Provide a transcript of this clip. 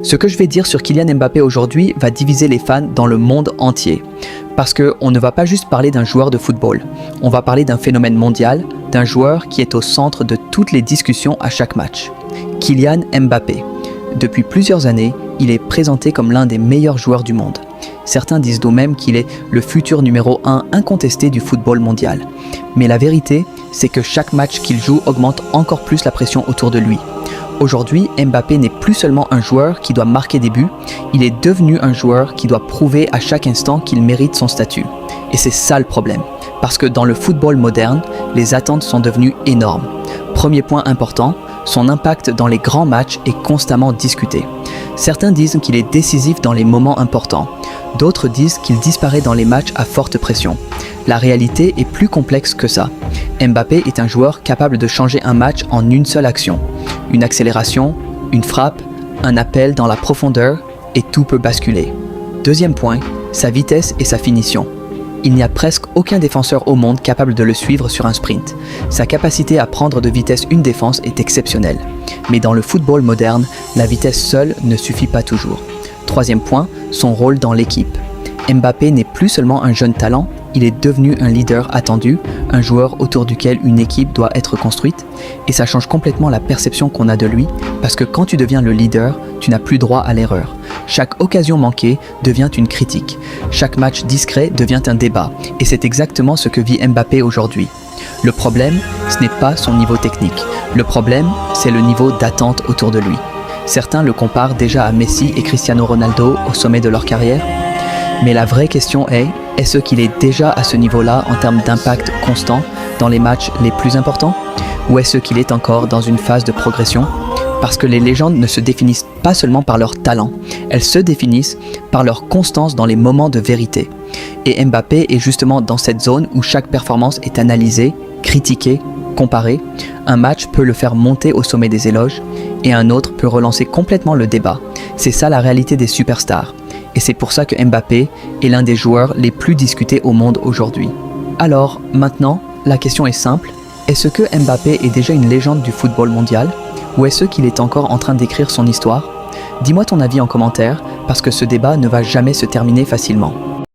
Ce que je vais dire sur Kylian Mbappé aujourd'hui va diviser les fans dans le monde entier. Parce qu'on ne va pas juste parler d'un joueur de football, on va parler d'un phénomène mondial, d'un joueur qui est au centre de toutes les discussions à chaque match. Kylian Mbappé. Depuis plusieurs années, il est présenté comme l'un des meilleurs joueurs du monde. Certains disent d'eux-mêmes qu'il est le futur numéro 1 incontesté du football mondial. Mais la vérité, c'est que chaque match qu'il joue augmente encore plus la pression autour de lui. Aujourd'hui, Mbappé n'est plus seulement un joueur qui doit marquer des buts, il est devenu un joueur qui doit prouver à chaque instant qu'il mérite son statut. Et c'est ça le problème, parce que dans le football moderne, les attentes sont devenues énormes. Premier point important, son impact dans les grands matchs est constamment discuté. Certains disent qu'il est décisif dans les moments importants, d'autres disent qu'il disparaît dans les matchs à forte pression. La réalité est plus complexe que ça. Mbappé est un joueur capable de changer un match en une seule action. Une accélération, une frappe, un appel dans la profondeur et tout peut basculer. Deuxième point, sa vitesse et sa finition. Il n'y a presque aucun défenseur au monde capable de le suivre sur un sprint. Sa capacité à prendre de vitesse une défense est exceptionnelle. Mais dans le football moderne, la vitesse seule ne suffit pas toujours. Troisième point, son rôle dans l'équipe. Mbappé n'est plus seulement un jeune talent, il est devenu un leader attendu, un joueur autour duquel une équipe doit être construite, et ça change complètement la perception qu'on a de lui, parce que quand tu deviens le leader, tu n'as plus droit à l'erreur. Chaque occasion manquée devient une critique, chaque match discret devient un débat, et c'est exactement ce que vit Mbappé aujourd'hui. Le problème, ce n'est pas son niveau technique, le problème, c'est le niveau d'attente autour de lui. Certains le comparent déjà à Messi et Cristiano Ronaldo au sommet de leur carrière, mais la vraie question est-ce qu'il est déjà à ce niveau-là en termes d'impact constant dans les matchs les plus importants? Ou est-ce qu'il est encore dans une phase de progression? Parce que les légendes ne se définissent pas seulement par leur talent, elles se définissent par leur constance dans les moments de vérité. Et Mbappé est justement dans cette zone où chaque performance est analysée, critiquée, comparée. Un match peut le faire monter au sommet des éloges et un autre peut relancer complètement le débat. C'est ça la réalité des superstars. Et c'est pour ça que Mbappé est l'un des joueurs les plus discutés au monde aujourd'hui. Alors, maintenant, la question est simple. Est-ce que Mbappé est déjà une légende du football mondial? Ou est-ce qu'il est encore en train d'écrire son histoire? Dis-moi ton avis en commentaire, parce que ce débat ne va jamais se terminer facilement.